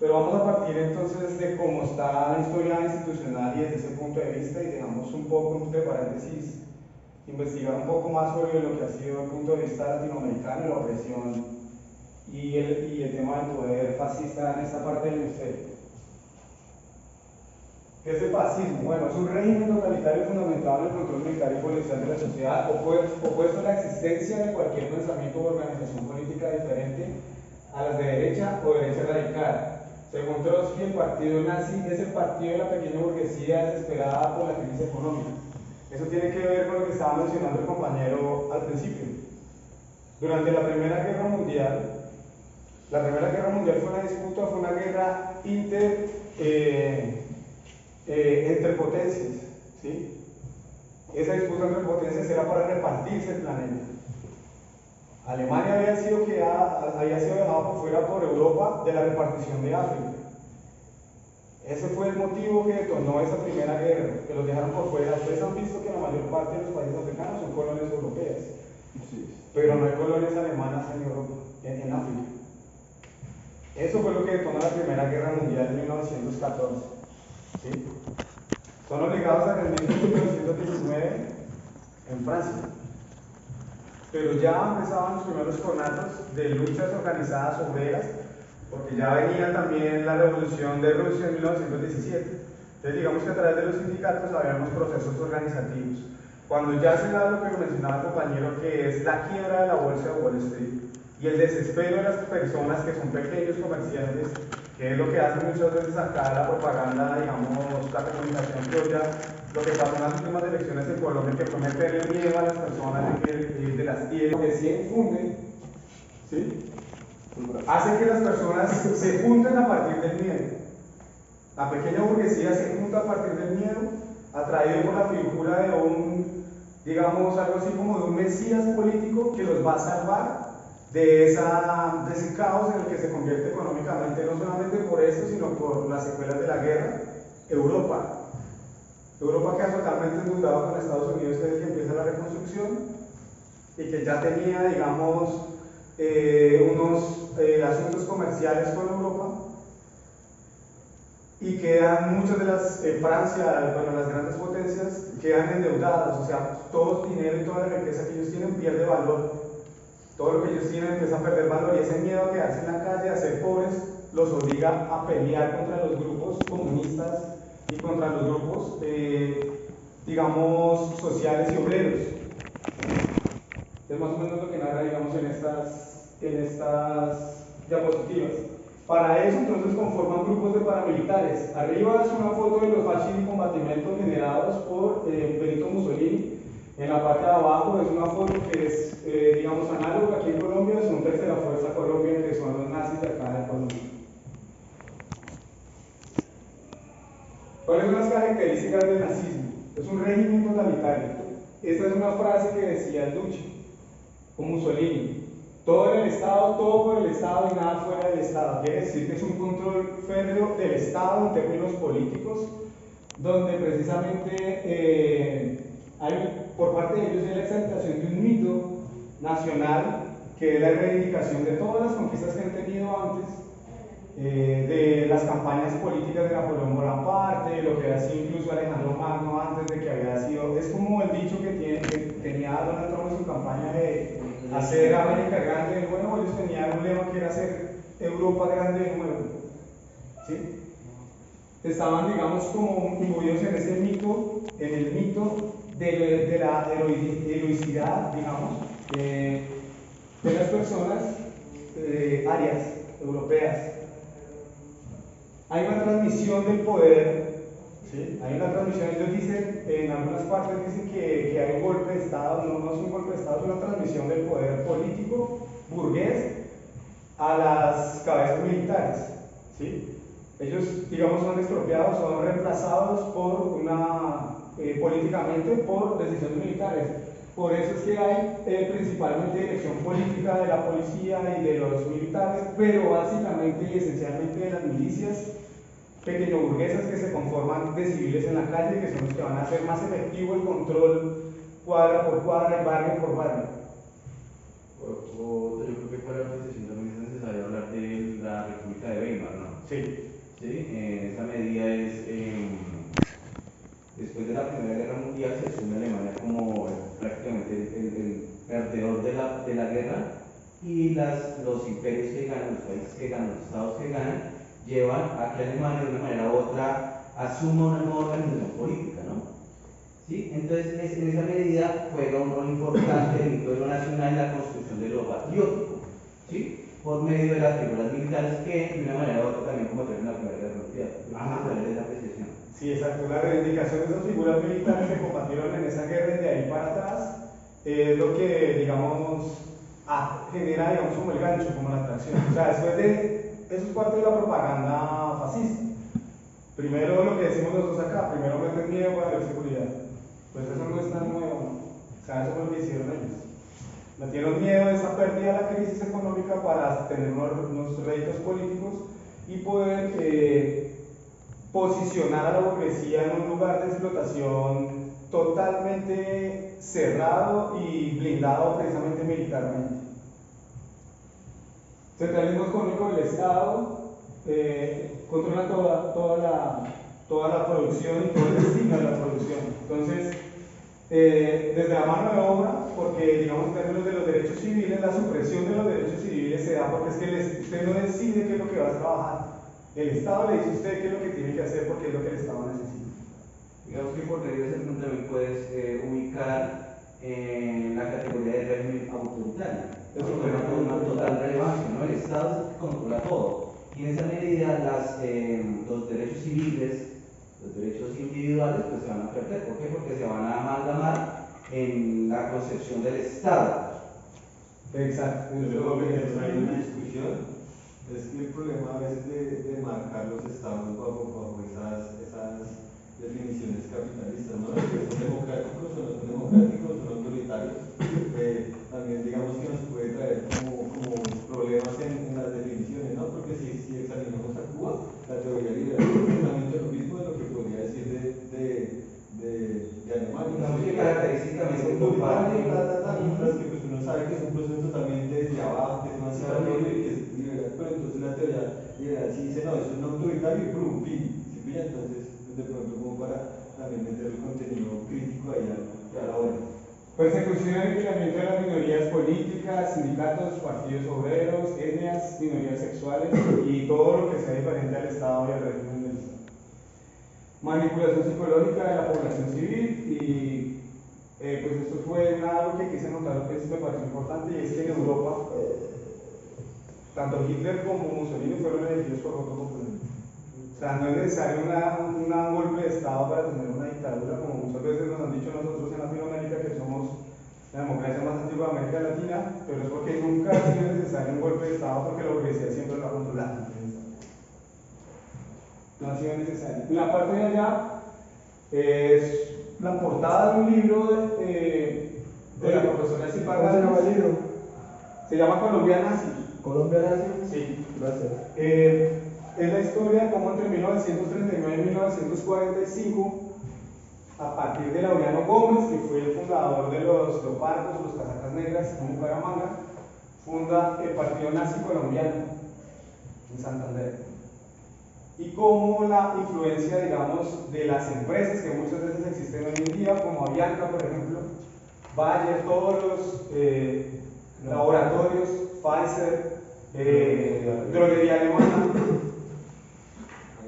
Pero vamos a partir entonces de cómo está la historia institucional y desde ese punto de vista, y dejamos un poco entre paréntesis investigar un poco más sobre lo que ha sido el punto de vista latinoamericano y la opresión y el tema del poder fascista en esta parte del hemisferio. ¿Qué es el fascismo? Bueno, es un régimen totalitario fundamentado en el control militar y policial de la sociedad, opuesto a la existencia de cualquier pensamiento o organización política diferente a las de derecha o derecha radical. Según Trotsky, el partido nazi es el partido de la pequeña burguesía desesperada por la crisis económica. Eso tiene que ver con lo que estaba mencionando el compañero al principio. Durante la Primera Guerra Mundial fue una disputa, fue una guerra entre potencias, ¿sí? Esa disputa entre potencias era para repartirse el planeta. Alemania había sido dejado por fuera por Europa de la repartición de África. Ese fue el motivo que detonó esa primera guerra, que los dejaron por fuera. Ustedes han visto que la mayor parte de los países africanos son colonias europeas, sí, pero no hay colonias alemanas en Europa, en África. Eso fue lo que detonó la Primera Guerra Mundial en 1914. ¿Sí? Son obligados a rendirse en 1919 en Francia. Pero ya empezaban los primeros conatos de luchas organizadas obreras, porque ya venía también la revolución de Rusia en 1917. Entonces digamos que a través de los sindicatos había unos procesos organizativos. Cuando ya se da lo que mencionaba el compañero, que es la quiebra de la bolsa de Wall Street y el desespero de las personas que son pequeños comerciantes, que es lo que hace muchas veces acá la propaganda, digamos, la comunicación propia. Lo que pasó en las últimas elecciones en Colombia, que fue meterle miedo a las personas de las tiendas que se infunden, ¿sí? Hace que las personas se junten a partir del miedo. La pequeña burguesía se junta a partir del miedo, atraído por la figura de un, digamos, algo así como de un mesías político que los va a salvar de ese caos en el que se convierte económicamente, no solamente por eso, sino por las secuelas de la guerra. Europa queda totalmente endeudado con Estados Unidos desde que empieza la reconstrucción y que ya tenía, digamos, unos asuntos comerciales con Europa, y quedan muchas de las, Francia, bueno, las grandes potencias, quedan endeudadas, o sea, todo el dinero y toda la riqueza que ellos tienen pierde valor. Todo lo que ellos tienen empieza a perder valor, y ese miedo a quedarse en la calle, a ser pobres, los obliga a pelear contra los grupos comunistas y contra los grupos, digamos, sociales y obreros. Es más o menos lo que narra, digamos, en estas diapositivas. Para eso, entonces, conforman grupos de paramilitares. Arriba es una foto de los fascis y combatimientos generados por Benito Mussolini. En la parte de abajo es una foto que es, digamos, análoga aquí en Colombia, es un Tercera Fuerza Colombia, que son los nazis de acá de Colombia. ¿Cuáles son las características del nazismo? Es un régimen totalitario. Esta es una frase que decía el Duce, con Mussolini. Todo en el Estado, todo por el Estado y nada fuera del Estado. Quiere decir que es un control férreo del Estado en términos políticos, donde precisamente hay, por parte de ellos, la exaltación de un mito nacional, que es la reivindicación de todas las conquistas que han tenido antes, de las campañas políticas de Napoleón Bonaparte, de lo que hacía incluso Alejandro Magno antes de que había sido. Es como el dicho que tenía Donald Trump en su campaña de hacer América grande de nuevo. Ellos tenían un lema que era hacer Europa grande de nuevo, ¿sí? Estaban, digamos, como imbuidos en ese mito, en el mito de la heroicidad, digamos, de las personas arias, europeas. Hay una transmisión del poder, ¿sí? Hay una transmisión. Ellos dicen, en algunas partes dicen que hay un golpe de Estado. No es un golpe de Estado, es una transmisión del poder político burgués a las cabezas militares, ¿sí? Ellos, digamos, son expropiados, son reemplazados políticamente por decisiones militares. Por eso es que hay principalmente dirección política de la policía y de los militares, pero básicamente y esencialmente de las milicias pequeño-burguesas que se conforman de civiles en la calle, que son los que van a hacer más efectivo el control cuadra por cuadra y barrio por barrio. Yo creo que para la precisión también es necesario hablar de la República de Weimar, ¿no? Sí. ¿Sí? Esta medida es, después de la Primera Guerra Mundial se asume Alemania como prácticamente el perdedor de la guerra, y los imperios que ganan, los países que ganan, los estados que ganan, llevan a que Alemania de una manera u otra asuma una nueva organización política, ¿no? ¿Sí? Entonces, en esa medida juega un rol importante el pueblo nacional en la construcción de lo patriótico, ¿sí? Por medio de las figuras militares que, de una manera u otra, también combatieron la Primera Guerra Mundial. ¿Cuál es esa apreciación? Sí, exacto. La reivindicación de esas figuras militares que combatieron en esa guerra y de ahí para atrás es lo que, digamos, genera, digamos, como el gancho, como la atracción. O sea, después de, eso es parte de la propaganda fascista. Primero lo que decimos nosotros acá, primero meten miedo para dar seguridad. Pues eso no es tan nuevo, ¿no? O sea, eso fue lo que hicieron ellos. Metieron miedo a esa pérdida de la crisis económica para tener unos réditos políticos y poder posicionar a la burguesía en un lugar de explotación totalmente cerrado y blindado precisamente militarmente. Centralismo económico del Estado controla toda la producción y todo el destino de la producción. Entonces, desde la mano de obra, porque digamos en términos de los derechos civiles, la supresión de los derechos civiles se da porque es que usted no decide qué es lo que va a trabajar. El Estado le dice a usted qué es lo que tiene que hacer porque es lo que el Estado necesita. Digamos que por medio de ese punto también puedes ubicar en la categoría de régimen autoritario. Eso toma una total relevancia, ¿no? El Estado es el que controla todo. Y en esa medida los derechos civiles, los derechos individuales, pues se van a perder. ¿Por qué? Porque se van a amalgamar en la concepción del Estado. Exacto. Pero hay una discusión. Es que el problema a veces de marcar los estados bajo esas definiciones capitalistas, ¿no? Los que son democráticos o no son democráticos, son autoritarios, también digamos que nos puede traer como problemas en las definiciones, ¿no? Porque si examinamos a Cuba, la teoría liberal es exactamente lo mismo de lo que podría decir de Alemania. Digamos que característicamente comparten, mientras que pues uno sabe que es un proceso totalmente desde abajo, que es demasiado libre y que es liberal, pero entonces la teoría liberal sí dice, no, eso es un autoritario y plum, fin, ¿sí pilla? Entonces, de pronto como para también meter el contenido crítico ahí a la hora. Persecución y aniquilamiento de las minorías políticas, sindicatos, partidos obreros, etnias, minorías sexuales y todo lo que sea diferente al Estado y al régimen del Estado. Manipulación psicológica de la población civil y pues esto fue algo que quise notar que me pareció importante y es que en Europa tanto Hitler como Mussolini fueron elegidos por voto popular. O sea, no es necesario un golpe de Estado para tener una dictadura, como muchas veces nos han dicho nosotros en Latinoamérica que somos la democracia más antigua de América Latina, pero es porque nunca ha sido necesario un golpe de Estado porque la burguesía siempre lo ha controlado. No ha sido necesario. En la parte de allá es la portada de un libro de la profesora Ciparra. ¿Cómo se llama el libro? Se llama Colombia Nazi. ¿Colombia Nazi? Sí. Gracias. Es la historia de cómo entre 1939 y 1945, a partir de Laureano Gómez, que fue el fundador de los Leopardos, los Casacas Negras en Bucaramanga, funda el Partido Nazi Colombiano en Santander. Y cómo la influencia, digamos, de las empresas que muchas veces existen hoy en día, como Avianca, por ejemplo, Bayer, todos los laboratorios, Pfizer, droguería alemana,